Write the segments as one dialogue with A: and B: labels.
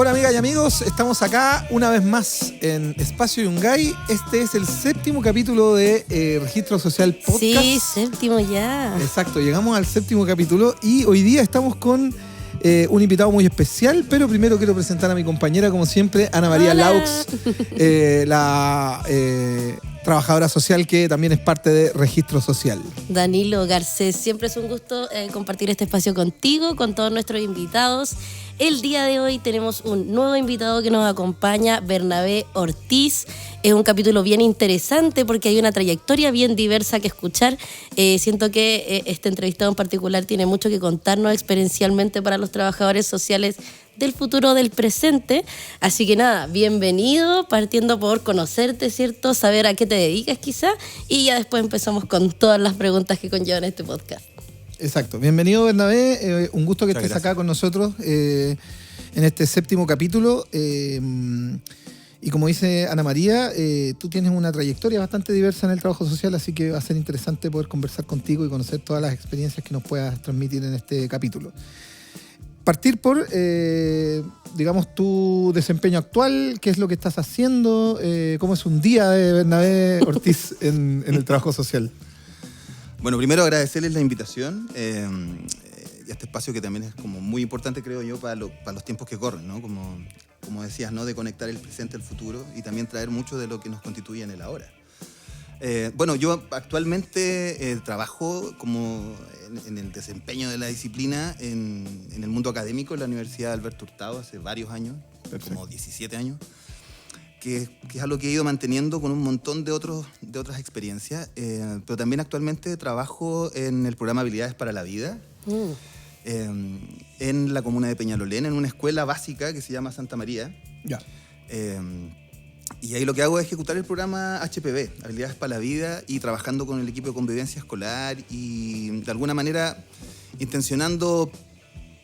A: Hola amigas y amigos, estamos acá una vez más en Espacio Yungay. Este es el 7º capítulo de Registro Social Podcast.
B: Sí, 7º ya.
A: Exacto, llegamos al 7º capítulo y hoy día estamos con un invitado muy especial, pero primero quiero presentar a mi compañera, como siempre, Ana María
B: Hola.
A: Laux, la trabajadora social que también es parte de Registro Social.
B: Danilo Garcés, siempre es un gusto compartir este espacio contigo, con todos nuestros invitados. El día de hoy tenemos un nuevo invitado que nos acompaña, Bernabé Ortiz. Es un capítulo bien interesante porque hay una trayectoria bien diversa que escuchar. Siento que este entrevistado en particular tiene mucho que contarnos experiencialmente para los trabajadores sociales del futuro, del presente. Así que nada, bienvenido, partiendo por conocerte, ¿cierto? Saber a qué te dedicas quizá, y ya después empezamos con todas las preguntas que conllevan este podcast.
A: Exacto. Bienvenido, Bernabé. Un gusto que
C: Muchas
A: estés
C: gracias.
A: acá con nosotros en este 7º capítulo. Y como dice Ana María, tú tienes una trayectoria bastante diversa en el trabajo social, así que va a ser interesante poder conversar contigo y conocer todas las experiencias que nos puedas transmitir en este capítulo. Partir por, digamos, tu desempeño actual, qué es lo que estás haciendo, cómo es un día de Bernabé Ortiz en el trabajo social.
C: Bueno, primero agradecerles la invitación y a este espacio que también es como muy importante, creo yo, para los tiempos que corren, ¿no? Como decías, ¿no? De conectar el presente al futuro y también traer mucho de lo que nos constituye en el ahora. Bueno, yo actualmente trabajo como en el desempeño de la disciplina en el mundo académico en la Universidad Alberto Hurtado hace varios años, como 17 años. Que es algo que he ido manteniendo con un montón de otras experiencias, pero también actualmente trabajo en el programa Habilidades para la Vida, en la comuna de Peñalolén, en una escuela básica que se llama Santa María.
A: Ya.
C: Y ahí lo que hago es ejecutar el programa HPV, Habilidades para la Vida, y trabajando con el equipo de convivencia escolar y de alguna manera intencionando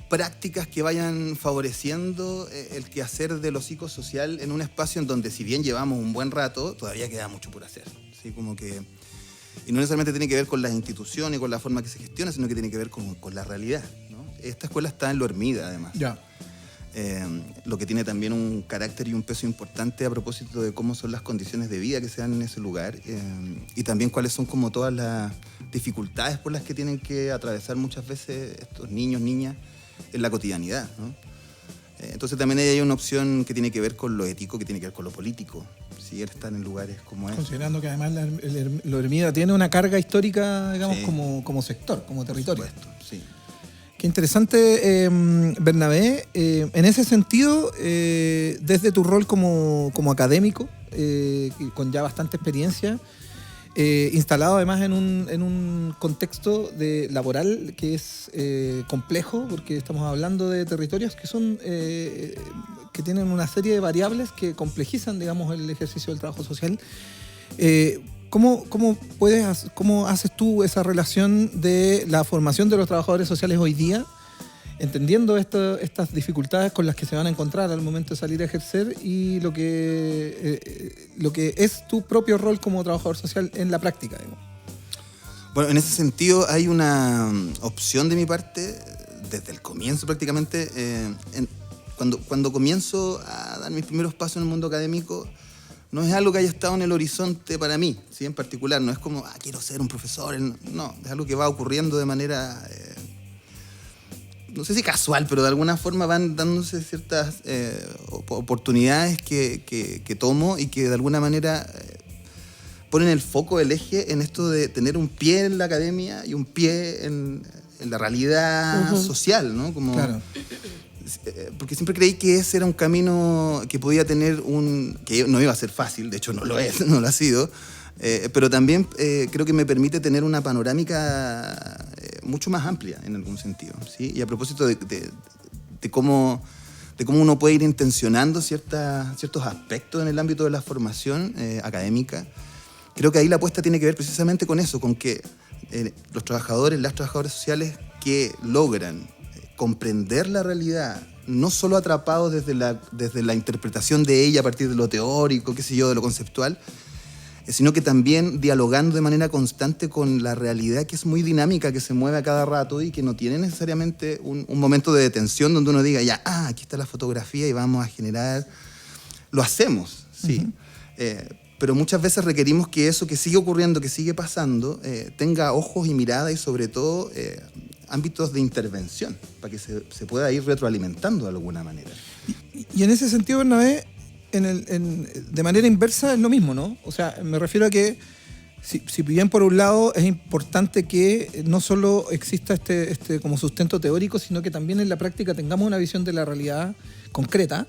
C: prácticas que vayan favoreciendo el quehacer de lo psicosocial en un espacio en donde, si bien llevamos un buen rato, todavía queda mucho por hacer. ¿Sí? Como que, y no necesariamente tiene que ver con las instituciones, con la forma que se gestiona, sino que tiene que ver con la realidad, ¿no? Esta escuela está en Lo Hermida, además.
A: Ya.
C: Lo que tiene también un carácter y un peso importante a propósito de cómo son las condiciones de vida que se dan en ese lugar, y también cuáles son como todas las dificultades por las que tienen que atravesar muchas veces estos niños, niñas, en la cotidianidad, ¿no? Entonces también hay una opción que tiene que ver con lo ético, que tiene que ver con lo político. Si él está en lugares como este.
A: Considerando que además Lo Hermida tiene una carga histórica, digamos,
C: Sí.
A: como sector, como territorio.
C: Por supuesto, sí.
A: Qué interesante, Bernabé. En ese sentido, desde tu rol como académico, con ya bastante experiencia, instalado además en un contexto laboral que es complejo, porque estamos hablando de territorios que son que tienen una serie de variables que complejizan, digamos, el ejercicio del trabajo social. ¿Cómo haces tú esa relación de la formación de los trabajadores sociales hoy día, entendiendo estas dificultades con las que se van a encontrar al momento de salir a ejercer, y lo que es tu propio rol como trabajador social en la práctica, digamos?
C: Bueno, en ese sentido hay una opción de mi parte, desde el comienzo prácticamente. Cuando comienzo a dar mis primeros pasos en el mundo académico, no es algo que haya estado en el horizonte para mí, ¿sí? En particular, no es como, quiero ser un profesor. No, es algo que va ocurriendo de manera, no sé si casual, pero de alguna forma van dándose ciertas oportunidades que tomo y que de alguna manera ponen el foco, el eje en esto de tener un pie en la academia y un pie en la realidad social, ¿no? Como,
A: Claro.
C: Porque siempre creí que ese era un camino que podía tener que no iba a ser fácil, de hecho no lo es, no lo ha sido, pero también creo que me permite tener una panorámica mucho más amplia en algún sentido, ¿sí? Y a propósito de cómo uno puede ir intencionando ciertos aspectos en el ámbito de la formación académica, creo que ahí la apuesta tiene que ver precisamente con eso, con que los trabajadores, las trabajadoras sociales que logran comprender la realidad, no solo atrapados desde la interpretación de ella a partir de lo teórico, qué sé yo, de lo conceptual, sino que también dialogando de manera constante con la realidad, que es muy dinámica, que se mueve a cada rato y que no tiene necesariamente un momento de detención donde uno diga, ya, aquí está la fotografía y vamos a generar. Lo hacemos, sí. Pero muchas veces requerimos que eso que sigue ocurriendo, que sigue pasando, tenga ojos y mirada y sobre todo ámbitos de intervención, para que se pueda ir retroalimentando de alguna manera.
A: Y en ese sentido, Bernabé, de manera inversa es lo mismo, ¿no? O sea, me refiero a que si bien por un lado es importante que no solo exista este como sustento teórico, sino que también en la práctica tengamos una visión de la realidad concreta,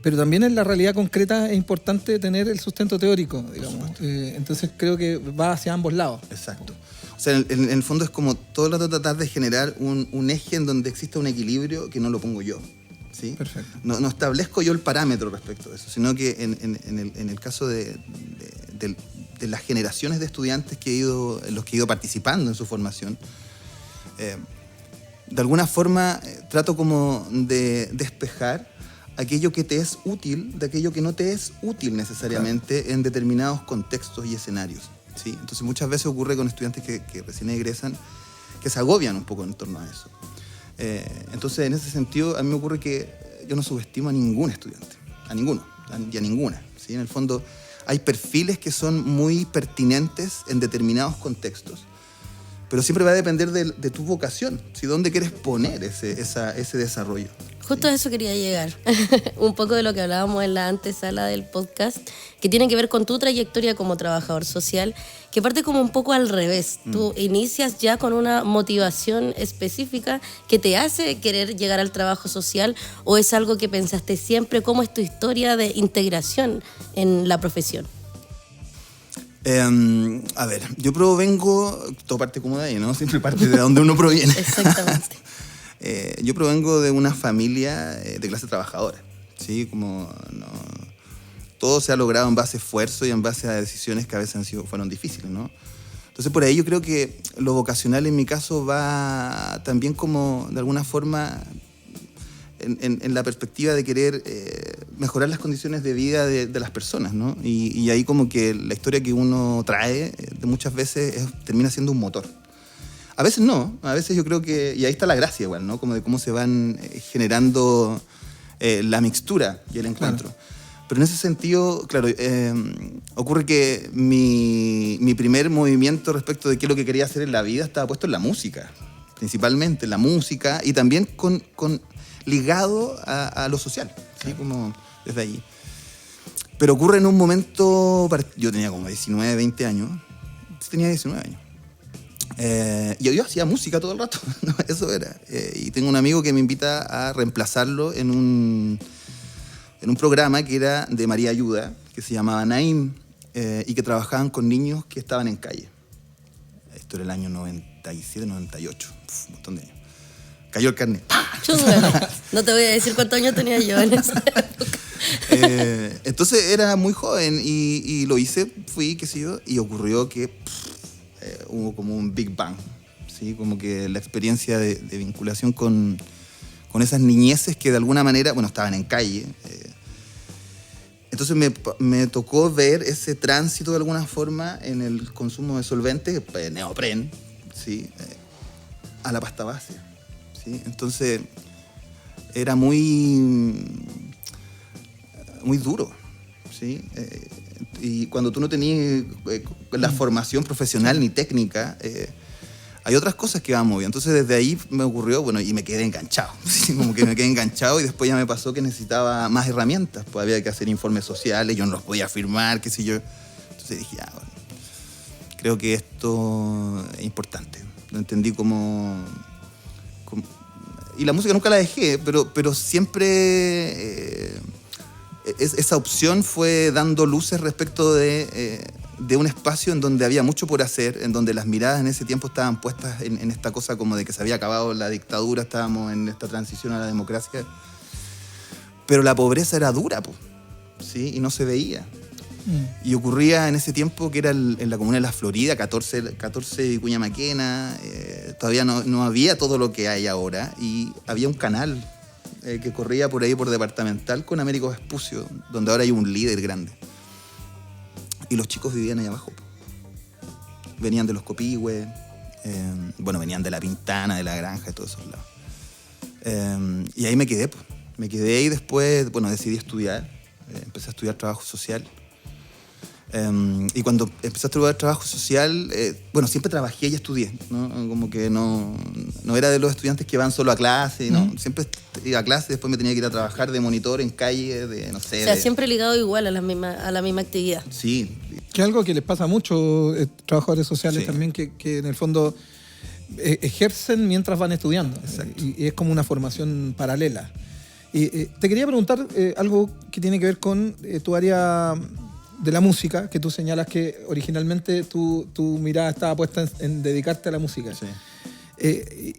A: pero también en la realidad concreta es importante tener el sustento teórico, digamos. Entonces creo que va hacia ambos lados.
C: Exacto. O sea, en el fondo es como todo el rato tratar de generar un eje en donde exista un equilibrio que no lo pongo yo. ¿Sí?
A: Perfecto.
C: No establezco yo el parámetro respecto de eso, sino que en el caso de las generaciones de estudiantes en los que he ido participando en su formación, de alguna forma trato como de despejar aquello que te es útil de aquello que no te es útil necesariamente en determinados contextos y escenarios, ¿sí? Entonces muchas veces ocurre con estudiantes que recién egresan que se agobian un poco en torno a eso. Entonces, en ese sentido, a mí me ocurre que yo no subestimo a ningún estudiante, a ninguno y a ninguna, ¿sí? En el fondo, hay perfiles que son muy pertinentes en determinados contextos, pero siempre va a depender de tu vocación, ¿sí? ¿Dónde quieres poner ese desarrollo?
B: Justo a eso quería llegar. Un poco de lo que hablábamos en la antesala del podcast, que tiene que ver con tu trayectoria como trabajador social, que parte como un poco al revés. Tú inicias ya con una motivación específica que te hace querer llegar al trabajo social, o es algo que pensaste siempre. ¿Cómo es tu historia de integración en la profesión?
C: A ver, yo provengo, todo parte como de ahí, ¿no? Siempre parte de donde uno proviene.
B: Exactamente.
C: Yo provengo de una familia de clase trabajadora, ¿sí? Como todo se ha logrado en base a esfuerzo y en base a decisiones que a veces fueron difíciles, ¿no? Entonces por ahí yo creo que lo vocacional en mi caso va también como de alguna forma en la perspectiva de querer mejorar las condiciones de vida de las personas, ¿no? Y ahí como que la historia que uno trae de muchas veces termina siendo un motor. A veces no, a veces yo creo que, y ahí está la gracia igual, ¿no? Como de cómo se van generando la mixtura y el encuentro. Claro. Pero en ese sentido, claro, ocurre que mi primer movimiento respecto de qué es lo que quería hacer en la vida estaba puesto en la música, principalmente la música, y también ligado a lo social, ¿sí? Como desde allí. Pero ocurre en un momento, yo tenía como 19, 20 años, tenía 19 años. Y yo hacía música todo el rato, ¿no? Eso era. Y tengo un amigo que me invita a reemplazarlo en un programa que era de María Ayuda, que se llamaba Naim, y que trabajaban con niños que estaban en calle. Esto era el año 97, 98, un montón de años. Cayó el carnet.
B: Chunga. No te voy a decir cuántos años tenía yo en esa época.
C: Entonces era muy joven y lo hice, fui, qué sé yo, y ocurrió que hubo como un Big Bang, ¿sí? Como que la experiencia de vinculación con esas niñeces que de alguna manera, bueno, estaban en calle. Entonces me tocó ver ese tránsito de alguna forma en el consumo de solventes, neopren, ¿sí? A la pasta base, ¿sí? Entonces era muy duro, ¿sí? Y cuando tú no tenías la formación profesional ni técnica, hay otras cosas que van moviendo. Entonces desde ahí me ocurrió, bueno, y me quedé enganchado, ¿sí? Como que me quedé enganchado y después ya me pasó que necesitaba más herramientas, pues había que hacer informes sociales, yo no los podía firmar, qué sé yo. Entonces dije, bueno, creo que esto es importante. Lo entendí como y la música nunca la dejé, pero siempre esa opción fue dando luces respecto de un espacio en donde había mucho por hacer, en donde las miradas en ese tiempo estaban puestas en esta cosa como de que se había acabado la dictadura, estábamos en esta transición a la democracia, pero la pobreza era dura, ¿sí? Y no se veía. Y ocurría en ese tiempo que era en la comuna de La Florida, 14 Vicuña Maquena, todavía no había todo lo que hay ahora, y había un canal que corría por ahí por Departamental con Américo Vespucio, donde ahora hay un líder grande. y los chicos vivían ahí abajo. Venían de los Copihue, venían de La Pintana, de La Granja, de todos esos lados. Y ahí me quedé, pues. Me quedé y después, decidí estudiar. Empecé a estudiar trabajo social. Y cuando empecé a estudiar trabajo social, siempre trabajé y estudié, ¿no? Como que no era de los estudiantes que van solo a clase, ¿no? Siempre iba a clase, después me tenía que ir a trabajar de monitor en calle,
B: O sea, siempre ligado igual a la misma actividad.
C: Sí.
A: Que es algo que les pasa a muchos trabajadores sociales también, que en el fondo ejercen mientras van estudiando. Y es como una formación paralela. Y te quería preguntar algo que tiene que ver con tu área de la música, que tú señalas que originalmente tu mirada estaba puesta en dedicarte a la música.
C: Sí.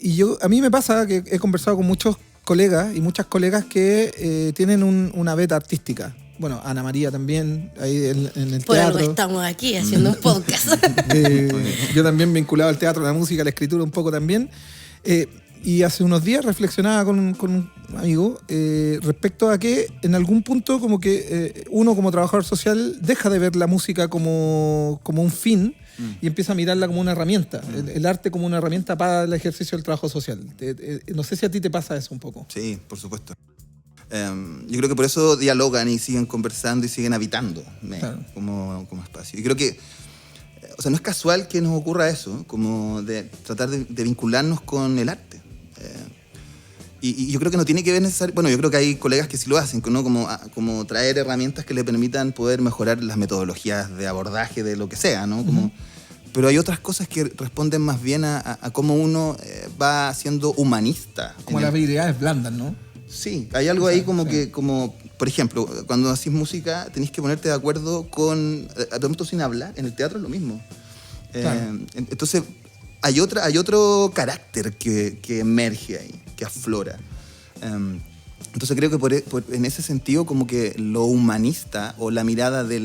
A: Y a mí me pasa que he conversado con muchos colegas y muchas colegas que tienen una beta artística. Bueno, Ana María también, ahí en el teatro.
B: Estamos aquí haciendo un podcast.
A: Yo también vinculado al teatro, a la música, a la escritura un poco también. Y hace unos días reflexionaba con un amigo respecto a que en algún punto como que uno como trabajador social deja de ver la música como un fin y empieza a mirarla como una herramienta, el arte como una herramienta para el ejercicio del trabajo social. No sé si a ti te pasa eso un poco.
C: Sí, por supuesto. Yo creo que por eso dialogan y siguen conversando y siguen habitando como espacio. Y creo que no es casual que nos ocurra eso, como de tratar de vincularnos con el arte. Y yo creo que no tiene que ver necesariamente... Bueno, yo creo que hay colegas que sí lo hacen, ¿no? Como traer herramientas que le permitan poder mejorar las metodologías de abordaje de lo que sea, ¿no? Pero hay otras cosas que responden más bien a cómo uno va siendo humanista.
A: Como las habilidades blandas, ¿no?
C: Sí, hay algo ahí como, por ejemplo, cuando haces música tenés que ponerte de acuerdo con... De pronto sin hablar, en el teatro es lo mismo. Claro. Entonces... Hay otro carácter que emerge ahí, que aflora. Entonces creo que en ese sentido como que lo humanista o la mirada de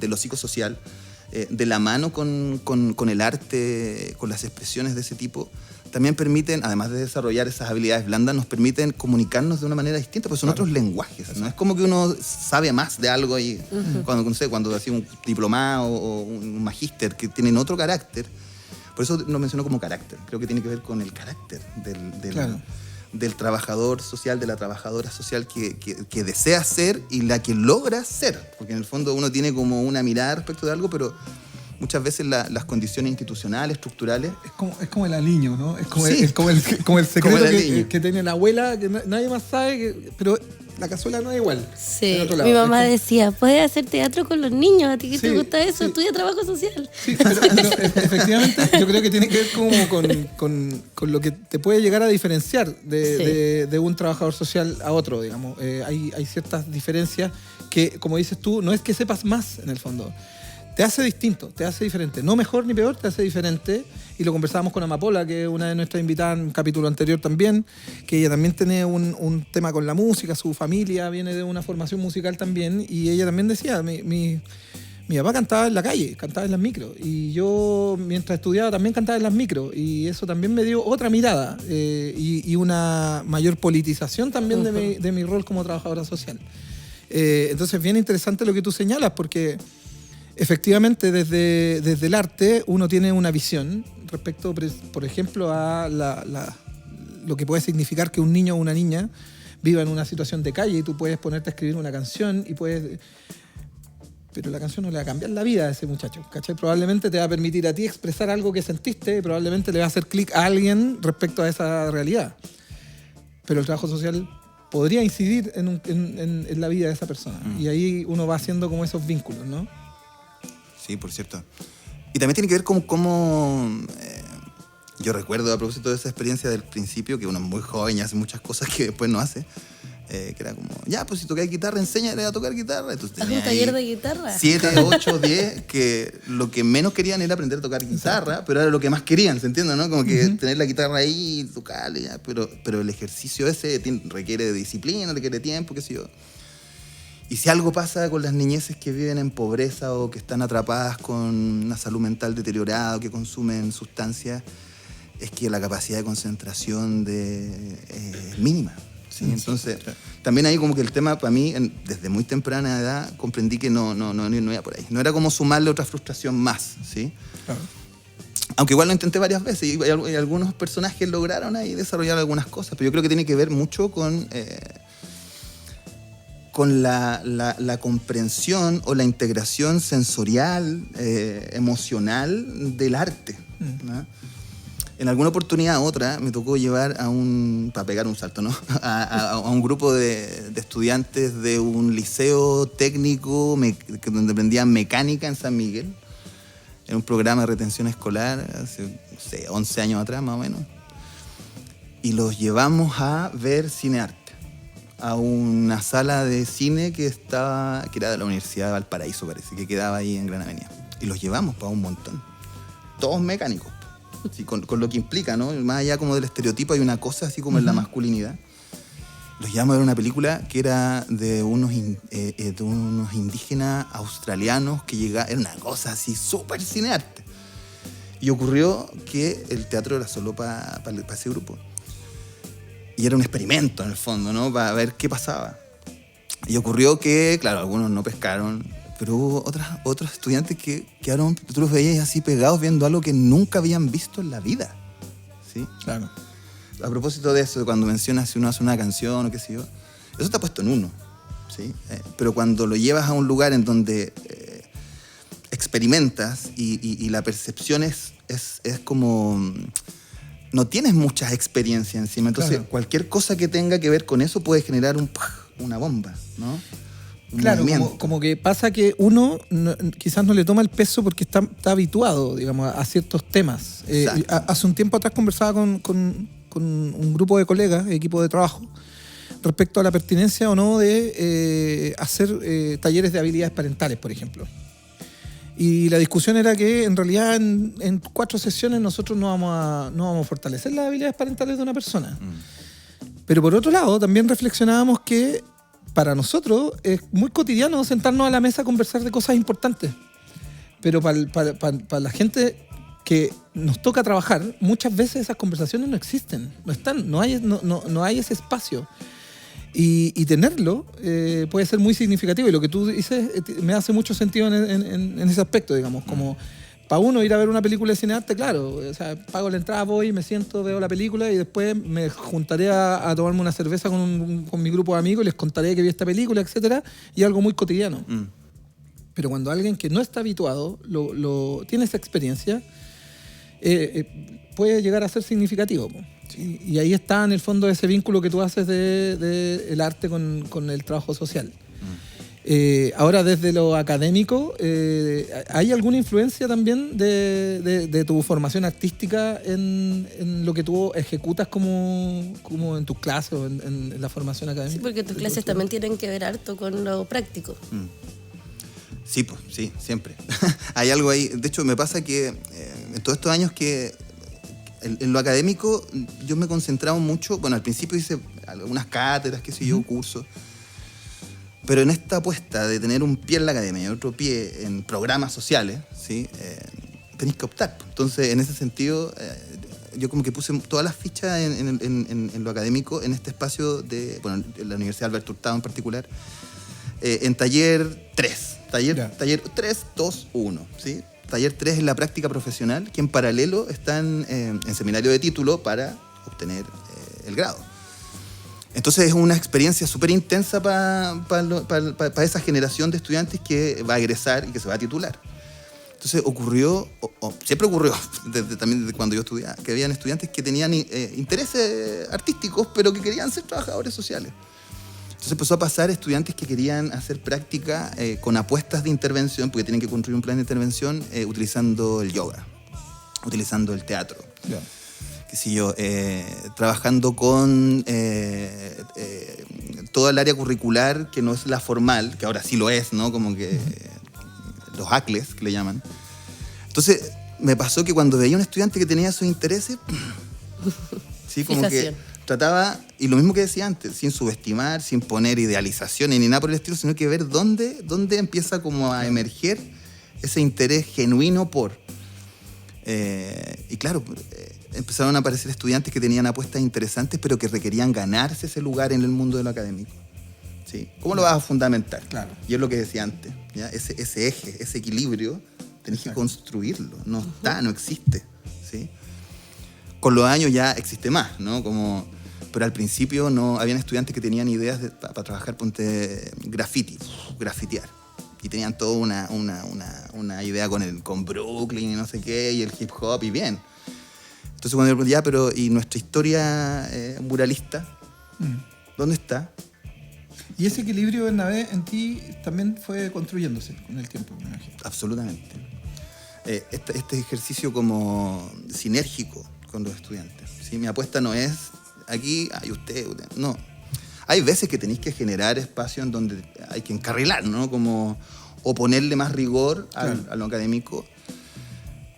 C: lo psicosocial, de la mano con el arte, con las expresiones de ese tipo, también permiten, además de desarrollar esas habilidades blandas, nos permiten comunicarnos de una manera distinta, porque son otros lenguajes, ¿no? Es como que uno sabe más de algo y cuando hacía un diplomado o un magíster que tienen otro carácter. Por eso lo menciono como carácter. Creo que tiene que ver con el carácter del trabajador social, de la trabajadora social que desea ser y la que logra ser. Porque en el fondo uno tiene como una mirada respecto de algo, pero muchas veces las condiciones institucionales, estructurales...
A: Es como el aliño, ¿no? Es como el secreto que tiene la abuela, que nadie más sabe, pero... La cazuela no es igual.
B: Sí, mi mamá decía, ¿puedes hacer teatro con los niños? ¿A ti qué te gusta eso? Estudia trabajo social. Sí, pero efectivamente
A: yo creo que tiene que ver como con lo que te puede llegar a diferenciar de un trabajador social a otro, digamos. Hay ciertas diferencias que, como dices tú, no es que sepas más en el fondo. Te hace distinto, te hace diferente. No mejor ni peor, te hace diferente. Y lo conversábamos con Amapola, que es una de nuestras invitadas en un capítulo anterior también, que ella también tiene un tema con la música, su familia viene de una formación musical también, y ella también decía, mi papá cantaba en la calle, cantaba en las micros, y yo mientras estudiaba también cantaba en las micros, y eso también me dio otra mirada y una mayor politización también de mi rol como trabajadora social. Entonces, bien interesante lo que tú señalas, porque... Efectivamente, desde el arte uno tiene una visión respecto, por ejemplo, a lo que puede significar que un niño o una niña viva en una situación de calle y tú puedes ponerte a escribir una canción pero la canción no le va a cambiar la vida a ese muchacho, ¿cachai? Probablemente te va a permitir a ti expresar algo que sentiste y probablemente le va a hacer clic a alguien respecto a esa realidad. Pero el trabajo social podría incidir en la vida de esa persona. Y ahí uno va haciendo como esos vínculos, ¿no?
C: Sí, por cierto. Y también tiene que ver con cómo... yo recuerdo, a propósito de esa experiencia del principio, que uno es muy joven y hace muchas cosas que después no hace, que era como, ya, pues si tocáis guitarra, enséñale a tocar guitarra. Entonces,
B: ¿haz un taller de guitarra?
C: 7, 8, 10, que lo que menos querían era aprender a tocar guitarra, pero era lo que más querían, ¿se entiende, no? Como que tener la guitarra ahí y tocarle, ya, pero el ejercicio ese requiere de disciplina, requiere tiempo, qué sé yo. Y si algo pasa con las niñeces que viven en pobreza o que están atrapadas con una salud mental deteriorada o que consumen sustancias, es que la capacidad de concentración es mínima. ¿sí? Entonces, también ahí como que el tema para mí, desde muy temprana edad, comprendí que no iba por ahí. No era como sumarle otra frustración más, ¿sí?
A: Claro.
C: Aunque igual lo intenté varias veces y algunos personajes lograron ahí desarrollar algunas cosas, pero yo creo que tiene que ver mucho con la comprensión o la integración sensorial, emocional del arte, ¿no? En alguna oportunidad otra me tocó llevar para pegar un salto, ¿no? a un grupo de estudiantes de un liceo técnico donde aprendían mecánica en San Miguel. Era un programa de retención escolar hace, no sé, 11 años atrás más o menos. Y los llevamos a ver cinearte a una sala de cine que era de la Universidad de Valparaíso, parece, que quedaba ahí en Gran Avenida. Y los llevamos para un montón. Todos mecánicos. Sí, con lo que implica, ¿no? Más allá como del estereotipo hay una cosa así como en la masculinidad. Los llevamos a ver una película que era de unos indígenas australianos que llegaban. Era una cosa así súper cinearte. Y ocurrió que el teatro era solo para ese grupo. Y era un experimento en el fondo, ¿no? Para ver qué pasaba. Y ocurrió que, claro, algunos no pescaron, pero hubo otros estudiantes que quedaron, tú los veías así pegados viendo algo que nunca habían visto en la vida, ¿sí?
A: Claro.
C: A propósito de eso, cuando mencionas si uno hace una canción o qué sé yo, eso está puesto en uno, ¿sí? Pero cuando lo llevas a un lugar en donde experimentas y la percepción es como... No tienes muchas experiencias encima, entonces
A: claro,
C: cualquier cosa que tenga que ver con eso puede generar una bomba, ¿no?
A: Claro, como que pasa que uno quizás no le toma el peso porque está habituado, digamos, a ciertos temas. Hace un tiempo atrás conversaba con un grupo de colegas, equipo de trabajo, respecto a la pertinencia o no de hacer talleres de habilidades parentales, por ejemplo. Y la discusión era que en realidad en 4 sesiones nosotros no vamos a fortalecer las habilidades parentales de una persona. Pero por otro lado, también reflexionábamos que para nosotros es muy cotidiano sentarnos a la mesa a conversar de cosas importantes. Pero para la gente que nos toca trabajar, muchas veces esas conversaciones no existen, no están, no hay ese espacio. Y tenerlo puede ser muy significativo. Y lo que tú dices me hace mucho sentido en ese aspecto, digamos. Como para uno ir a ver una película de cinearte, claro, o sea, pago la entrada, voy, me siento, veo la película y después me juntaré a tomarme una cerveza con mi grupo de amigos y les contaré que vi esta película, etcétera, y algo muy cotidiano. Pero cuando alguien que no está habituado tiene esa experiencia, puede llegar a ser significativo. Y ahí está en el fondo ese vínculo que tú haces de el arte con el trabajo social. Ahora, desde lo académico, ¿hay alguna influencia también de tu formación artística en lo que tú ejecutas como en tus clases o en la formación académica?
B: Sí, porque tus clases también tienen que ver harto con lo práctico.
C: Sí, pues, sí, siempre. Hay algo ahí. De hecho, me pasa que en todos estos años que en lo académico yo me concentraba mucho. Bueno, al principio hice algunas cátedras, qué sé yo, cursos. Pero en esta apuesta de tener un pie en la academia y otro pie en programas sociales, ¿sí? Tenéis que optar. Entonces, en ese sentido, yo como que puse todas las fichas en lo académico en este espacio en la Universidad Alberto Hurtado en particular, en taller 3. Taller 3, 2, 1, ¿sí? Taller 3 es la práctica profesional, que en paralelo están en seminario de título para obtener el grado. Entonces es una experiencia súper intensa para esa generación de estudiantes que va a egresar y que se va a titular. Entonces siempre ocurrió, también desde cuando yo estudiaba, que habían estudiantes que tenían intereses artísticos, pero que querían ser trabajadores sociales. Entonces empezó a pasar estudiantes que querían hacer práctica con apuestas de intervención, porque tienen que construir un plan de intervención utilizando el yoga, utilizando el teatro. Yeah. Qué sé yo, trabajando con toda el área curricular que no es la formal, que ahora sí lo es, ¿no? Como que los ACLES, que le llaman. Entonces me pasó que cuando veía un estudiante que tenía esos intereses, sí, como que trataba, y lo mismo que decía antes, sin subestimar, sin poner idealizaciones ni nada por el estilo, sino que ver dónde empieza como a emerger ese interés genuino por... y claro, empezaron a aparecer estudiantes que tenían apuestas interesantes, pero que requerían ganarse ese lugar en el mundo de lo académico. ¿Sí? ¿Cómo lo vas a fundamentar?
A: Claro.
C: Y es lo que decía antes, ¿ya? Ese eje, ese equilibrio, tenés que construirlo. No está, no existe. ¿Sí? Con los años ya existe más, ¿no? Pero al principio no habían estudiantes que tenían ideas para trabajar, ponte, grafitear. Y tenían toda una idea con Brooklyn y no sé qué, y el hip hop, y bien. Entonces cuando yo pregunté, pero ¿y nuestra historia muralista? ¿Dónde está?
A: Y ese equilibrio, Bernabé, en ti también fue construyéndose con el tiempo, me imagino.
C: Absolutamente. Este ejercicio como sinérgico con los estudiantes. ¿Sí? Mi apuesta no es aquí, usted, no. Hay veces que tenéis que generar espacios en donde hay que encarrilar, ¿no? O ponerle más rigor a lo académico.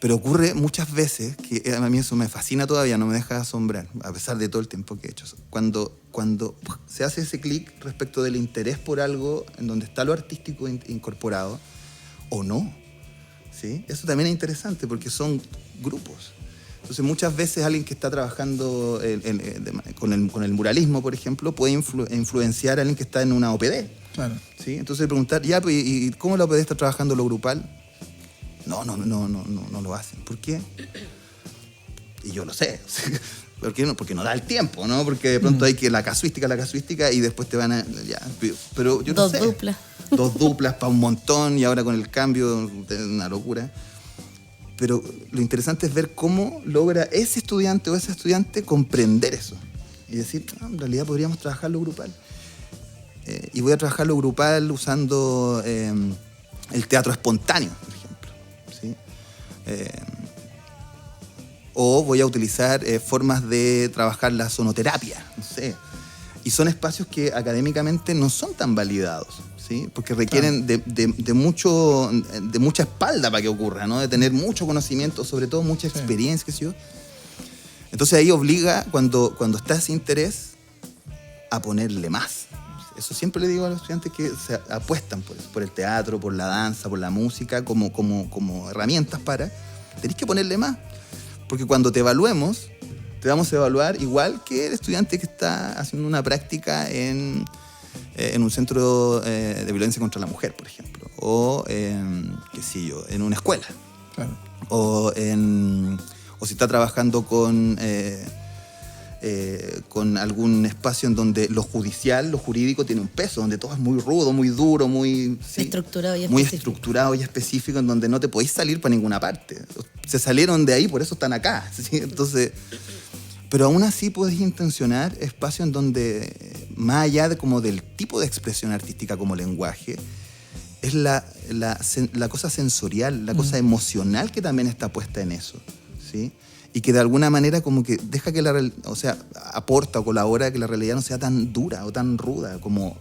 C: Pero ocurre muchas veces, que a mí eso me fascina todavía, no me deja asombrar, a pesar de todo el tiempo que he hecho. Cuando se hace ese clic respecto del interés por algo en donde está lo artístico incorporado, o no. ¿Sí? Eso también es interesante porque son grupos. Entonces muchas veces alguien que está trabajando con el muralismo, por ejemplo, puede influenciar a alguien que está en una OPD.
A: Claro.
C: ¿Sí? Entonces preguntar, ¿y cómo la OPD está trabajando lo grupal? No lo hacen. ¿Por qué? Y yo lo sé. ¿Por qué no? Porque no da el tiempo, ¿no? Porque de pronto hay que la casuística y después te van a... Ya, pero yo no sé. Dos duplas para un montón y ahora con el cambio es una locura. Pero lo interesante es ver cómo logra ese estudiante o esa estudiante comprender eso. Y decir, en realidad podríamos trabajar lo grupal. Y voy a trabajar lo grupal usando el teatro espontáneo, por ejemplo. ¿Sí? O voy a utilizar formas de trabajar la sonoterapia, no sé. Y son espacios que académicamente no son tan validados, ¿sí? Porque requieren de mucha espalda para que ocurra, ¿no? De tener mucho conocimiento, sobre todo mucha experiencia, qué sé yo. Entonces ahí obliga, cuando está ese interés, a ponerle más. Eso siempre le digo a los estudiantes que se apuestan por el teatro, por la danza, por la música, como herramientas tenéis que ponerle más. Porque cuando te evaluemos, te vamos a evaluar igual que el estudiante que está haciendo una práctica en un centro de violencia contra la mujer, por ejemplo. O, qué sé yo, en una escuela.
A: Claro.
C: O si está trabajando con algún espacio en donde lo judicial, lo jurídico tiene un peso, donde todo es muy rudo, muy duro, muy estructurado y específico, en donde no te podéis salir para ninguna parte. Se salieron de ahí, por eso están acá. ¿Sí? Entonces, pero aún así puedes intencionar espacios en donde, más allá del tipo de expresión artística como lenguaje, es la cosa sensorial, la cosa emocional que también está puesta en eso. ¿Sí? Y que de alguna manera como que deja que aporta o colabora a que la realidad no sea tan dura o tan ruda como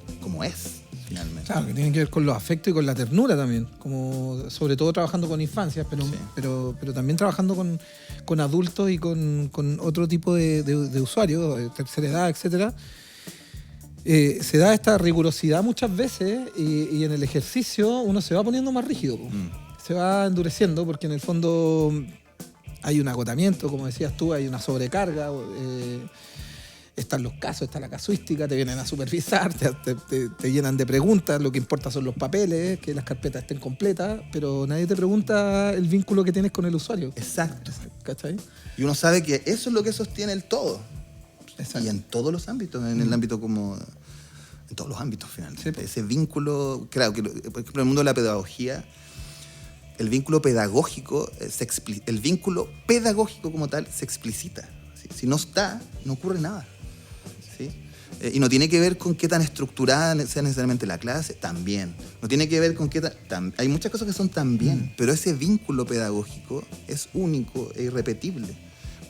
C: es, finalmente.
A: Claro, que tiene que ver con los afectos y con la ternura también, como sobre todo trabajando con infancias, pero también trabajando con adultos y con otro tipo de usuarios, de tercera edad, etcétera. Se da esta rigurosidad muchas veces y en el ejercicio uno se va poniendo más rígido, se va endureciendo porque en el fondo hay un agotamiento, como decías tú, hay una sobrecarga, están los casos, está la casuística, te vienen a supervisar, te llenan de preguntas, lo que importa son los papeles, que las carpetas estén completas, pero nadie te pregunta el vínculo que tienes con el usuario.
C: Exacto.
A: ¿Cachai?
C: Y uno sabe que eso es lo que sostiene el todo.
A: Exacto.
C: Y en todos los ámbitos, en el ámbito en todos los ámbitos finalmente. Sí. Ese vínculo, claro, que por ejemplo en el mundo de la pedagogía, el vínculo pedagógico como tal se explicita. ¿Sí? Si no está, no ocurre nada. ¿Sí? Y no tiene que ver con qué tan estructurada sea necesariamente la clase, también. No tiene que ver con qué hay muchas cosas que son también, pero ese vínculo pedagógico es único e irrepetible.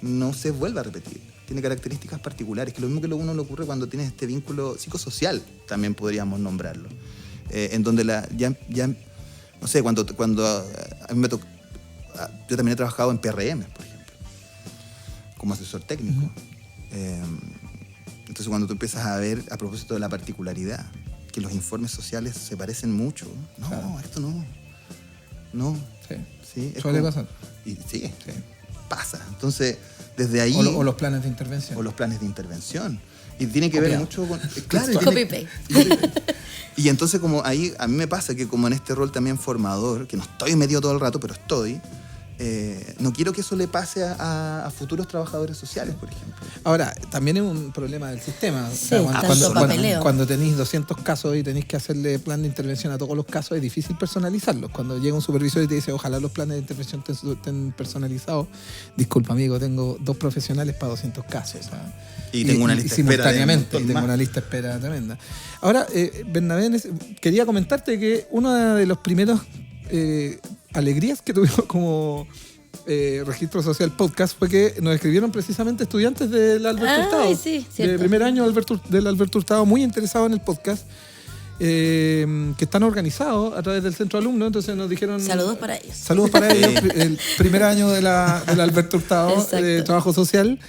C: No se vuelve a repetir. Tiene características particulares, que lo mismo que a uno le ocurre cuando tienes este vínculo psicosocial, también podríamos nombrarlo. En donde no sé, cuando a mí me tocó... Yo también he trabajado en PRM, por ejemplo, como asesor técnico. Entonces cuando tú empiezas a ver, a propósito de la particularidad, que los informes sociales se parecen mucho. No, claro. Esto no. No.
A: Sí.
C: ¿Sí?
A: Suele pasar.
C: Sí. pasa. Entonces, desde ahí...
A: O los planes de intervención.
C: O los planes de intervención. Y tiene que ver mucho con...
B: Claro, copy-paste.
C: Y entonces como ahí a mí me pasa que como en este rol también formador, que no estoy metido todo el rato, pero estoy, no quiero que eso le pase a futuros trabajadores sociales, por ejemplo.
A: Ahora, también es un problema del sistema.
B: Sí,
A: cuando tenéis 200 casos y tenéis que hacerle plan de intervención a todos los casos, es difícil personalizarlos. Cuando llega un supervisor y te dice, ojalá los planes de intervención estén personalizados, disculpa amigo, tengo 2 profesionales para 200 casos.
C: Y tengo una lista de espera.
A: Simultáneamente, tengo una lista de espera tremenda. Ahora, Bernabé, quería comentarte que una de los primeros alegrías que tuvimos como Registro Social Podcast fue que nos escribieron precisamente estudiantes del Alberto Hurtado.
B: Sí,
A: de primer año del Alberto Hurtado, muy interesados en el podcast, que están organizados a través del centro alumno. Entonces nos dijeron...
B: Saludos para ellos.
A: Saludos para ellos. El primer año del Alberto Hurtado de Trabajo Social.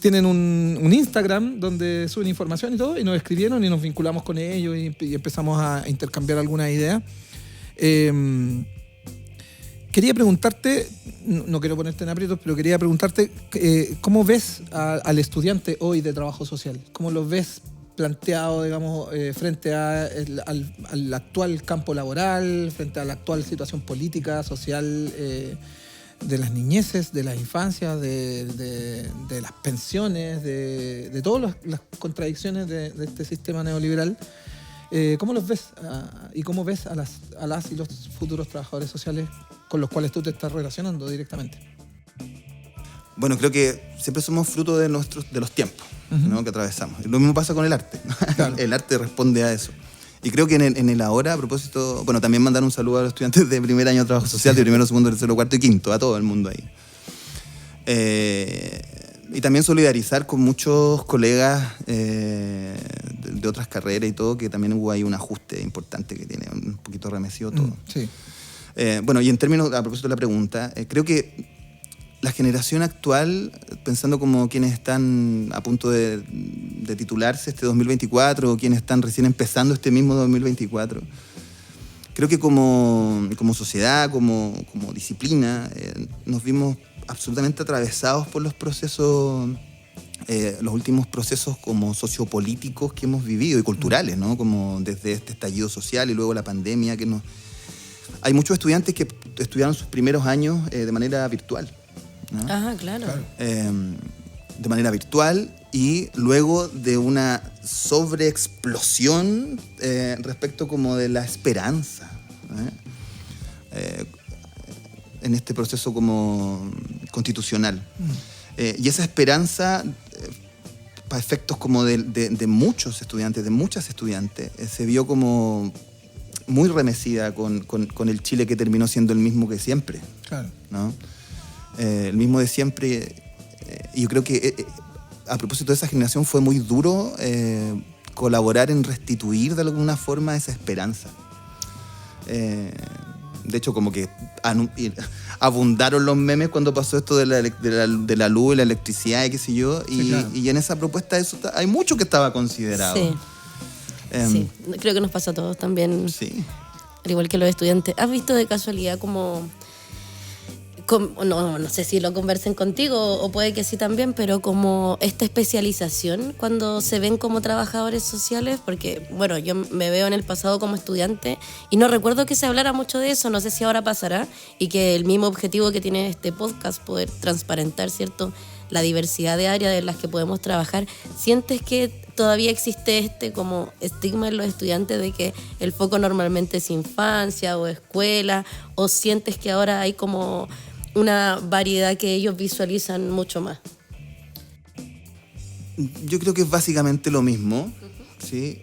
A: Tienen un Instagram donde suben información y todo, y nos escribieron y nos vinculamos con ellos y empezamos a intercambiar algunas ideas. Quería preguntarte, no quiero ponerte en aprietos, pero quería preguntarte ¿cómo ves al estudiante hoy de trabajo social? ¿Cómo lo ves planteado, digamos, frente al actual campo laboral, frente a la actual situación política, social, de las niñeces, de las infancias, de las pensiones, de todas las contradicciones de este sistema neoliberal? ¿Cómo los ves y cómo ves a las y los futuros trabajadores sociales con los cuales tú te estás relacionando directamente?
C: Bueno, creo que siempre somos fruto de los tiempos, ¿no? Que atravesamos. Lo mismo pasa con el arte. Claro. El arte responde a eso. Y creo que en el ahora, a propósito, bueno, también mandar un saludo a los estudiantes de primer año de trabajo social, de primero, segundo, tercero, cuarto y quinto, a todo el mundo ahí. Y también solidarizar con muchos colegas de otras carreras y todo, que también hubo ahí un ajuste importante que tiene un poquito remecido todo.
A: Sí.
C: Bueno, y en términos, a propósito de la pregunta, creo que la generación actual, pensando como quienes están a punto de titularse este 2024 o quienes están recién empezando este mismo 2024, creo que como sociedad, como disciplina, nos vimos absolutamente atravesados por los procesos, los últimos procesos como sociopolíticos que hemos vivido y culturales, ¿no? Como desde este estallido social y luego la pandemia. Hay muchos estudiantes que estudiaron sus primeros años de manera virtual, ¿no?
B: Ajá, claro.
C: De manera virtual y luego de una sobreexplosión respecto como de la esperanza, en este proceso como constitucional. Y esa esperanza, para efectos como de muchos estudiantes, de muchas estudiantes, se vio como muy remecida con el Chile que terminó siendo el mismo que siempre.
A: Claro.
C: ¿No? El mismo de siempre. Y yo creo que a propósito de esa generación fue muy duro colaborar en restituir de alguna forma esa esperanza. De hecho, como que abundaron los memes cuando pasó esto de la luz y la electricidad y qué sé yo.
A: Sí, claro.
C: Y en esa propuesta eso hay mucho que estaba considerado.
B: Sí. Sí, creo que nos pasa a todos también.
C: Sí.
B: Al igual que los estudiantes. ¿Has visto de casualidad no sé si lo conversen contigo o puede que sí también, pero como esta especialización cuando se ven como trabajadores sociales? Porque, bueno, yo me veo en el pasado como estudiante y no recuerdo que se hablara mucho de eso, no sé si ahora pasará, y que el mismo objetivo que tiene este podcast, poder transparentar, ¿cierto?, la diversidad de áreas en las que podemos trabajar. ¿Sientes que todavía existe este como estigma en los estudiantes de que el foco normalmente es infancia o escuela? ¿O sientes que ahora hay como una variedad que ellos visualizan mucho más?
C: Yo creo que es básicamente lo mismo, ¿sí?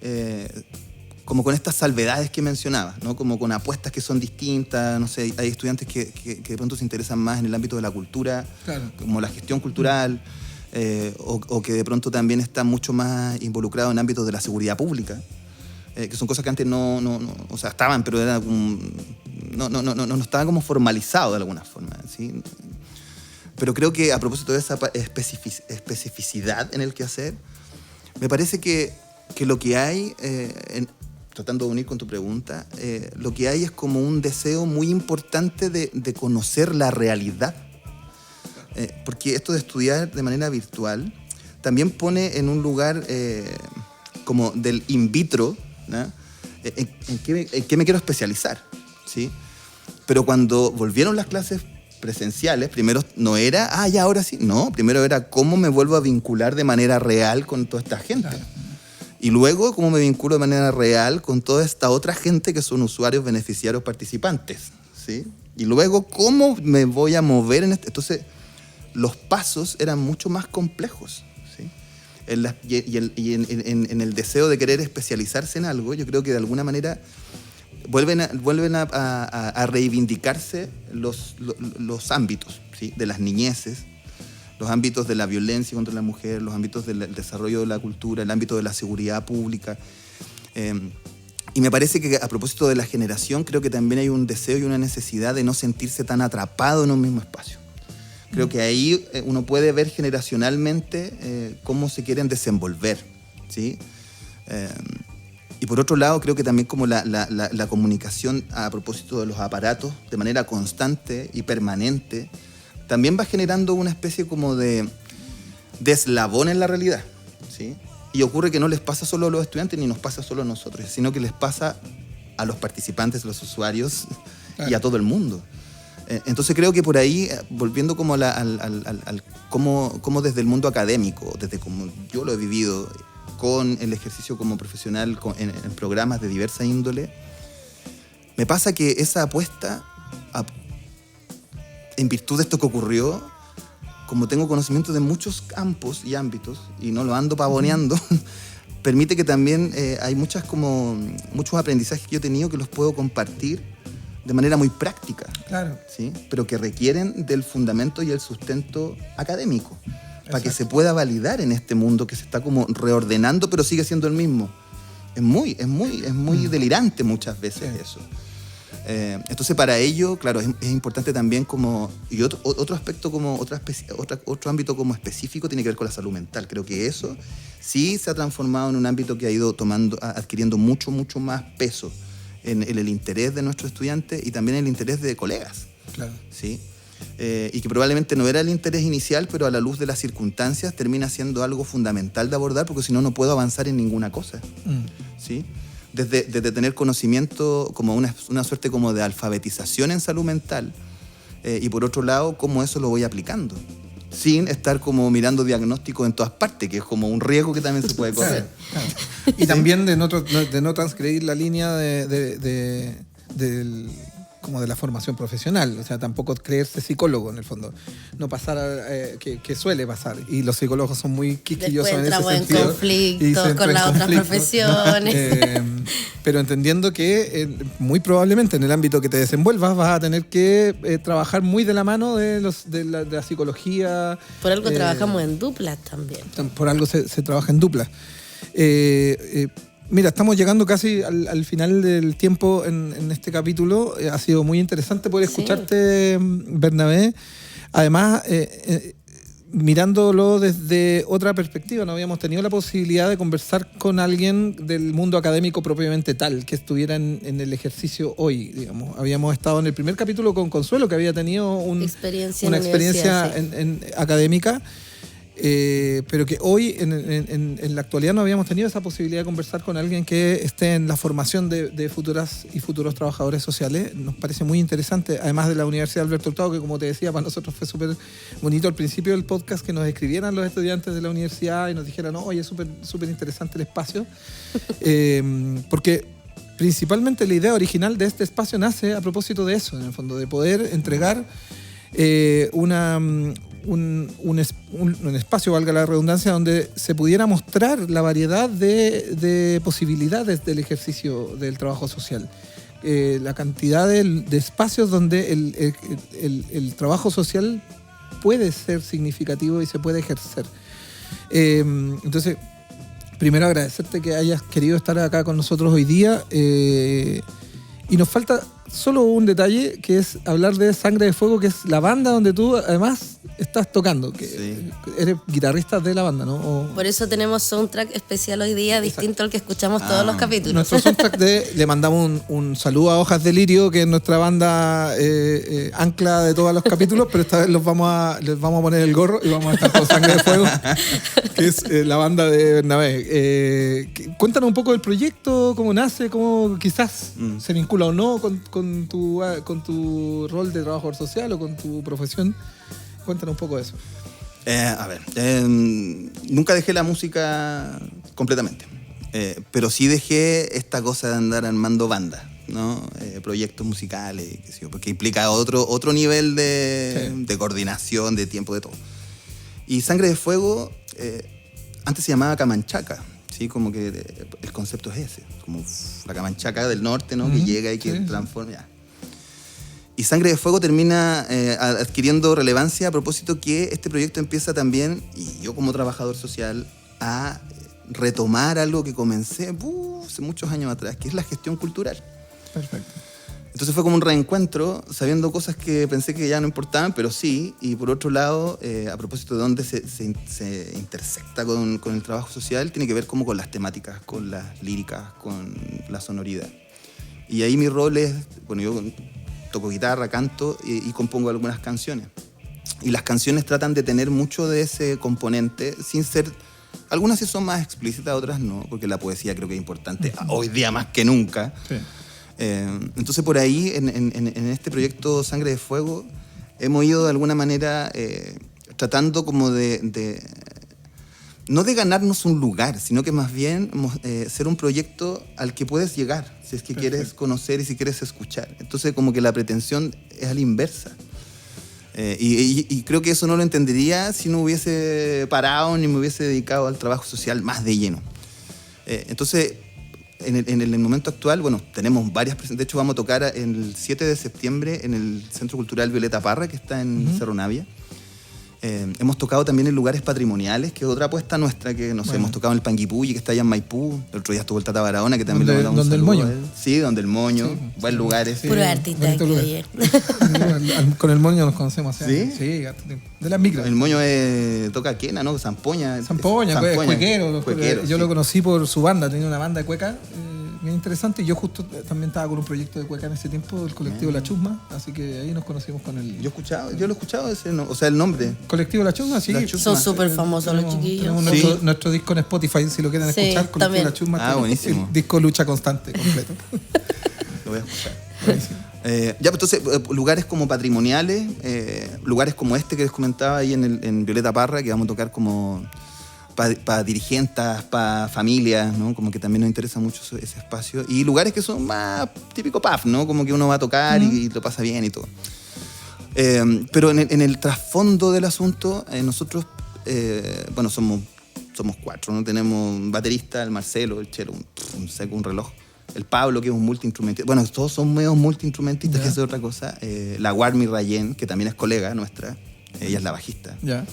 C: Como con estas salvedades que mencionaba, ¿no? Como con apuestas que son distintas. No sé, hay estudiantes que de pronto se interesan más en el ámbito de la cultura, claro, como la gestión cultural, o que de pronto también están mucho más involucrados en ámbitos de la seguridad pública, que son cosas que antes no o sea, estaban, pero era no estaban como formalizados de alguna forma, ¿sí? Pero creo que a propósito de esa especificidad en el quehacer, me parece que lo que hay, tratando de unir con tu pregunta, lo que hay es como un deseo muy importante de conocer la realidad, porque esto de estudiar de manera virtual también pone en un lugar como del in vitro, ¿no? ¿En qué me quiero especializar? ¿Sí? Pero cuando volvieron las clases presenciales, primero no era, ya ahora sí, no, primero era cómo me vuelvo a vincular de manera real con toda esta gente. Claro. Y luego cómo me vinculo de manera real con toda esta otra gente que son usuarios, beneficiarios, participantes, ¿sí? Y luego cómo me voy a mover en este... Entonces, los pasos eran mucho más complejos, ¿sí? En el deseo de querer especializarse en algo, yo creo que de alguna manera vuelven a reivindicarse los ámbitos, ¿sí? De las niñeces, los ámbitos de la violencia contra la mujer, los ámbitos del desarrollo de la cultura, el ámbito de la seguridad pública. Y me parece que a propósito de la generación, creo que también hay un deseo y una necesidad de no sentirse tan atrapado en un mismo espacio. Creo que ahí uno puede ver generacionalmente cómo se quieren desenvolver, ¿sí? Y por otro lado, creo que también como la comunicación a propósito de los aparatos de manera constante y permanente también va generando una especie como de eslabón en la realidad, ¿sí? Y ocurre que no les pasa solo a los estudiantes ni nos pasa solo a nosotros, sino que les pasa a los participantes, a los usuarios, claro, y a todo el mundo. Entonces creo que por ahí, volviendo como cómo desde el mundo académico, desde como yo lo he vivido con el ejercicio como profesional en programas de diversa índole, me pasa que esa apuesta, en virtud de esto que ocurrió, como tengo conocimiento de muchos campos y ámbitos, y no lo ando pavoneando, permite que también hay muchos aprendizajes que yo he tenido que los puedo compartir de manera muy práctica, claro, ¿sí? Pero que requieren del fundamento y el sustento académico, para que se pueda validar en este mundo que se está como reordenando, pero sigue siendo el mismo. Es muy delirante muchas veces eso. Entonces para ello, claro, es importante también como, y otro aspecto como, otro ámbito como específico tiene que ver con la salud mental. Creo que eso sí se ha transformado en un ámbito que ha ido adquiriendo mucho más peso en el interés de nuestros estudiantes y también en el interés de colegas. Claro. ¿Sí? Y que probablemente no era el interés inicial, pero a la luz de las circunstancias termina siendo algo fundamental de abordar, porque si no, no puedo avanzar en ninguna cosa. ¿Sí? Desde tener conocimiento como una suerte como de alfabetización en salud mental, y por otro lado, cómo eso lo voy aplicando, sin estar como mirando diagnósticos en todas partes, que es como un riesgo que también se puede correr.
A: Claro. Y también de no transgredir la línea como de la formación profesional, o sea, tampoco creerse psicólogo en el fondo, no pasar que suele pasar, y los psicólogos son muy quisquillosos en ese sentido. Después entramos en
B: conflicto con las otras profesiones.
A: Pero entendiendo que muy probablemente en el ámbito que te desenvuelvas vas a tener que trabajar muy de la mano de la psicología.
B: Por algo trabajamos en duplas también.
A: Por algo se trabaja en duplas. Mira, estamos llegando casi al final del tiempo en este capítulo. Ha sido muy interesante poder escucharte, Bernabé. Además, mirándolo desde otra perspectiva, no habíamos tenido la posibilidad de conversar con alguien del mundo académico propiamente tal, que estuviera en el ejercicio hoy, digamos. Habíamos estado en el primer capítulo con Consuelo, que había tenido una experiencia académica. Pero que hoy en la actualidad no habíamos tenido esa posibilidad de conversar con alguien que esté en la formación de futuras y futuros trabajadores sociales. Nos parece muy interesante, además de la Universidad Alberto Hurtado, que como te decía, para nosotros fue súper bonito al principio del podcast que nos escribieran los estudiantes de la universidad y nos dijeran, oye, es súper interesante el espacio, porque principalmente la idea original de este espacio nace a propósito de eso, en el fondo, de poder entregar un espacio, valga la redundancia, donde se pudiera mostrar la variedad de posibilidades del ejercicio del trabajo social. La cantidad de espacios donde el trabajo social puede ser significativo y se puede ejercer. Entonces, primero agradecerte que hayas querido estar acá con nosotros hoy día. Y nos falta solo un detalle, que es hablar de Sangre de Fuego, que es la banda donde tú además estás tocando, que
C: Sí.
A: eres guitarrista de la banda, ¿no? O-
B: Por eso tenemos soundtrack especial hoy día, distinto al que escuchamos todos los capítulos.
A: Nuestro soundtrack le mandamos un saludo a Hojas de Lirio, que es nuestra banda ancla de todos los capítulos, pero esta vez les vamos a poner el gorro y vamos a estar con Sangre de Fuego, que es la banda de Bernabé. Cuéntanos un poco del proyecto, cómo nace, cómo quizás se vincula o no con tu rol de trabajador social o con tu profesión. Cuéntanos un poco de eso.
C: Nunca dejé la música completamente, pero sí dejé esta cosa de andar armando bandas, ¿no? Proyectos musicales, qué sé yo, porque implica otro nivel de coordinación, de tiempo, de todo. Y Sangre de Fuego, antes se llamaba Camanchaca, ¿sí? Como que el concepto es ese, como la Camanchaca del norte, ¿no? Que llega y que transforma. Ya. Y Sangre de Fuego termina adquiriendo relevancia a propósito que este proyecto empieza también, y yo como trabajador social, a retomar algo que comencé hace muchos años atrás, que es la gestión cultural.
A: Perfecto.
C: Entonces fue como un reencuentro, sabiendo cosas que pensé que ya no importaban, pero sí. Y por otro lado, a propósito de dónde se intersecta con el trabajo social, tiene que ver como con las temáticas, con las líricas, con la sonoridad. Y ahí mi rol es, bueno, yo toco guitarra, canto y compongo algunas canciones. Y las canciones tratan de tener mucho de ese componente, sin ser... Algunas sí son más explícitas, otras no, porque la poesía creo que es importante, hoy día más que nunca.
A: Sí.
C: Entonces por ahí, en este proyecto Sangre de Fuego, hemos ido de alguna manera tratando como no de ganarnos un lugar, sino que más bien ser un proyecto al que puedes llegar, si es que quieres conocer y si quieres escuchar. Entonces como que la pretensión es a la inversa. Y creo que eso no lo entendería si no hubiese parado ni me hubiese dedicado al trabajo social más de lleno. Entonces, en el momento actual, bueno, tenemos varias presentaciones. De hecho, vamos a tocar el 7 de septiembre en el Centro Cultural Violeta Parra, que está en Cerro Navia. Hemos tocado también en lugares patrimoniales, que es otra apuesta nuestra, que no sé, hemos tocado en el Panguipulli, que está allá en Maipú. El otro día estuvo el Tata Barahona, que también le mandamos un saludo a él. Sí, donde el Moño.
A: Sí,
C: buen lugar ese.
B: Puro artista aquí
A: lugar.
B: ayer.
A: Con el Moño nos conocemos hace
C: ¿Sí?
A: años. Sí, de las micros.
C: El Moño toca quena, ¿no? Zampoña.
A: Zampoña, cuequero.
C: Cuequero,
A: yo
C: sí.
A: lo conocí por su banda, tenía una banda de cueca bien interesante. Y yo justo también estaba con un proyecto de cueca en ese tiempo, el colectivo La Chusma, así que ahí nos conocimos con el...
C: Yo lo he escuchado ese, o sea, el nombre.
A: Colectivo La Chusma, sí.
C: La Chusma.
B: Son súper famosos los
A: Tenemos
B: chiquillos.
C: Sí.
A: nuestro disco en Spotify, si lo quieren
B: Sí,
A: escuchar, Colectivo
B: también.
A: La Chusma.
C: Ah, buenísimo.
A: El disco Lucha Constante, completo.
C: Lo voy a escuchar.
A: Buenísimo.
C: Ya, pues entonces, lugares como patrimoniales, lugares como este que les comentaba ahí en Violeta Parra, que vamos a tocar como para dirigentes, para familias, ¿no? Como que también nos interesa mucho ese espacio. Y lugares que son más típico pub, ¿no? Como que uno va a tocar y lo pasa bien y todo. Pero en el trasfondo del asunto, nosotros, bueno, somos 4, ¿no? Tenemos un baterista, el Marcelo, el Chelo, un reloj. El Pablo, que es un multiinstrumentista. Bueno, todos son medio multiinstrumentistas, que es otra cosa. La Warmi Rayen, que también es colega nuestra. Ella es la bajista.
A: Ya.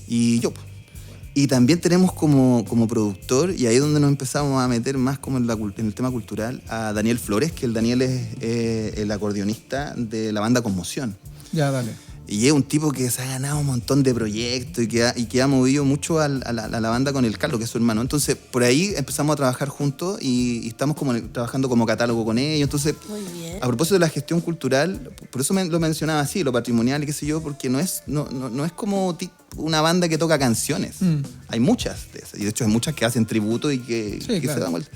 C: Y yo. Y también tenemos como productor, y ahí es donde nos empezamos a meter más como en el tema cultural, a Daniel Flores, que el Daniel es el acordeonista de la banda Conmoción.
A: Ya, dale.
C: Y es un tipo que se ha ganado un montón de proyectos y que ha movido mucho a la banda con el Carlos, que es su hermano. Entonces, por ahí empezamos a trabajar juntos y estamos trabajando como catálogo con ellos. Entonces,
B: Muy bien.
C: a propósito de la gestión cultural, por eso lo mencionaba así, lo patrimonial y qué sé yo, porque no es como una banda que toca canciones. Hay muchas de esas. Y de hecho hay muchas que hacen tributo y que
A: claro.
C: se dan vuelta.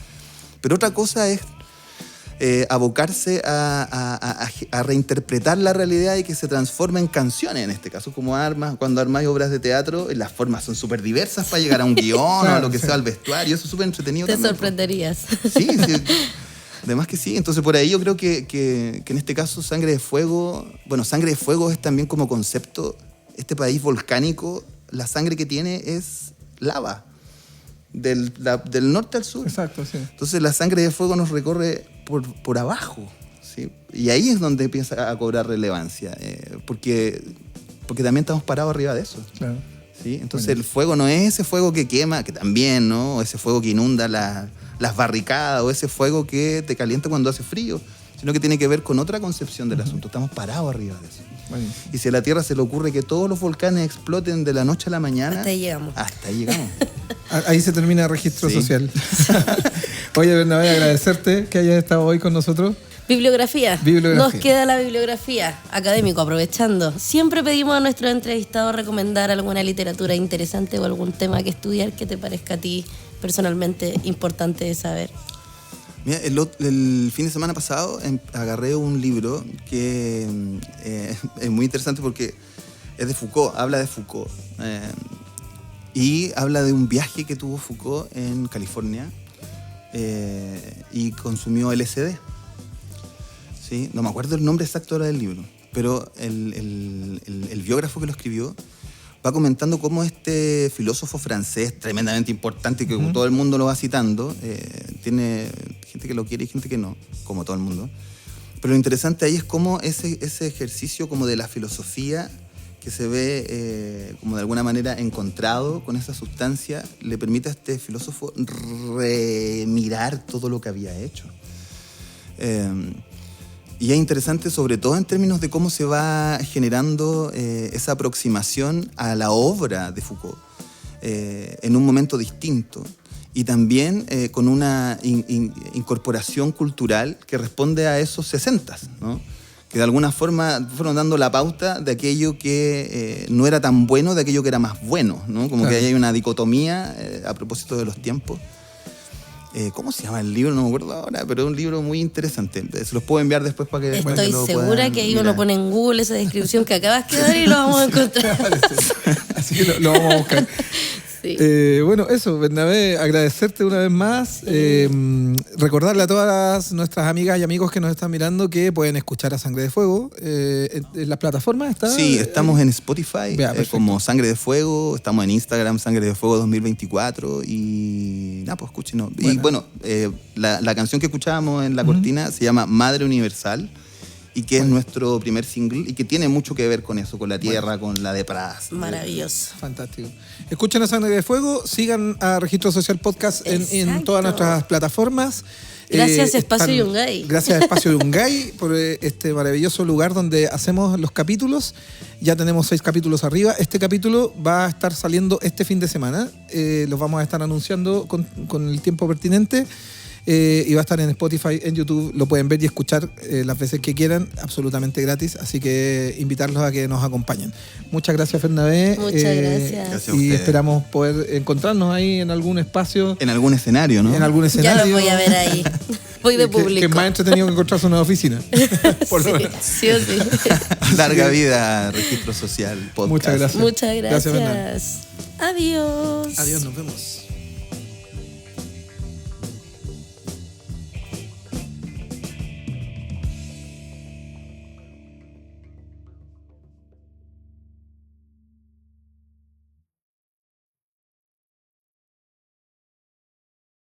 C: Pero otra cosa es abocarse a reinterpretar la realidad y que se transforme en canciones, en este caso, como cuando armáis obras de teatro, las formas son súper diversas para llegar a un guión o a lo que sea, al vestuario, eso es súper entretenido.
B: Te
C: también,
B: sorprenderías.
C: Sí. Además que sí, entonces por ahí yo creo que en este caso Sangre de Fuego es también como concepto, este país volcánico, la sangre que tiene es lava, del norte al sur.
A: Exacto, sí.
C: Entonces la Sangre de Fuego nos recorre por abajo, ¿sí? Y ahí es donde empieza a cobrar relevancia, porque también estamos parados arriba de eso.
A: Claro.
C: ¿Sí? Entonces el fuego no es ese fuego que quema, que también, ¿no? O ese fuego que inunda las barricadas, o ese fuego que te calienta cuando hace frío. sino que tiene que ver con otra concepción del asunto. Estamos parados arriba de eso.
A: Bueno.
C: Y si a la Tierra se le ocurre que todos los volcanes exploten de la noche a la mañana...
B: Hasta ahí llegamos.
C: Hasta ahí llegamos.
A: Ahí se termina el registro
C: Sí.
A: social. Oye, Bernabé, agradecerte que hayas estado hoy con nosotros.
B: Bibliografía.
A: Bibliografía.
B: Nos queda la bibliografía. Académico, aprovechando. Siempre pedimos a nuestros entrevistados recomendar alguna literatura interesante o algún tema que estudiar que te parezca a ti personalmente importante de saber.
C: Mira, el fin de semana pasado agarré un libro que es muy interesante porque es de Foucault, habla de Foucault. Y habla de un viaje que tuvo Foucault en California y consumió LSD. ¿Sí? No me acuerdo el nombre exacto ahora del libro, pero el biógrafo que lo escribió va comentando cómo este filósofo francés tremendamente importante, que todo el mundo lo va citando, tiene gente que lo quiere y gente que no, como todo el mundo. Pero lo interesante ahí es cómo ese ejercicio como de la filosofía que se ve como de alguna manera encontrado con esa sustancia le permite a este filósofo remirar todo lo que había hecho. Y es interesante sobre todo en términos de cómo se va generando esa aproximación a la obra de Foucault en un momento distinto y también con una incorporación cultural que responde a esos 60s, ¿no? Que de alguna forma fueron dando la pauta de aquello que no era tan bueno, de aquello que era más bueno, ¿no? Como
A: claro.
C: que hay una dicotomía a propósito de los tiempos. ¿Cómo se llama el libro? No me acuerdo ahora, pero es un libro muy interesante. Se los puedo enviar después para que
B: Estoy
C: lo
B: segura
C: puedan
B: que ahí
C: mirar.
B: uno pone en Google esa descripción que acabas de dar y lo vamos a encontrar.
A: Así que lo vamos a buscar.
B: Sí.
A: Bueno, eso, Bernabé, agradecerte una vez más. Recordarle a todas nuestras amigas y amigos que nos están mirando que pueden escuchar a Sangre de Fuego. ¿En las plataformas está?
C: Sí, estamos en Spotify
A: Ya, perfecto.
C: como Sangre de Fuego, estamos en Instagram Sangre de Fuego 2024 y nada, pues escúchenos. Y bueno, la canción que escuchábamos en la cortina se llama Madre Universal y que es nuestro primer single y que tiene mucho que ver con eso, con la tierra, con la de Praz.
B: Maravilloso.
A: Fantástico. Escuchen a Sangre de Fuego, sigan a Registro Social Podcast en
B: Exacto.
A: todas nuestras plataformas.
B: Gracias, Espacio Yungay.
A: Gracias, Espacio Yungay, por este maravilloso lugar donde hacemos los capítulos. Ya tenemos 6 capítulos arriba. Este capítulo va a estar saliendo este fin de semana. Los vamos a estar anunciando con el tiempo pertinente. Y va a estar en Spotify, en YouTube. Lo pueden ver y escuchar las veces que quieran, absolutamente gratis. Así que invitarlos a que nos acompañen. Muchas gracias, Bernabé.
B: Muchas gracias.
C: Gracias a
A: Y
C: ustedes.
A: esperamos poder encontrarnos ahí en algún espacio,
C: En algún escenario, ¿no?
A: en algún
B: Ya
A: escenario.
B: los voy a ver ahí. Voy de público.
A: Que es más entretenido que encontrarse una oficina. Por lo
B: Sí,
A: menos.
B: sí o sí.
C: Larga vida, Registro Social, podcast.
A: Muchas gracias.
B: Muchas
A: Gracias, Bernardo.
B: gracias. Adiós.
A: Adiós, nos vemos.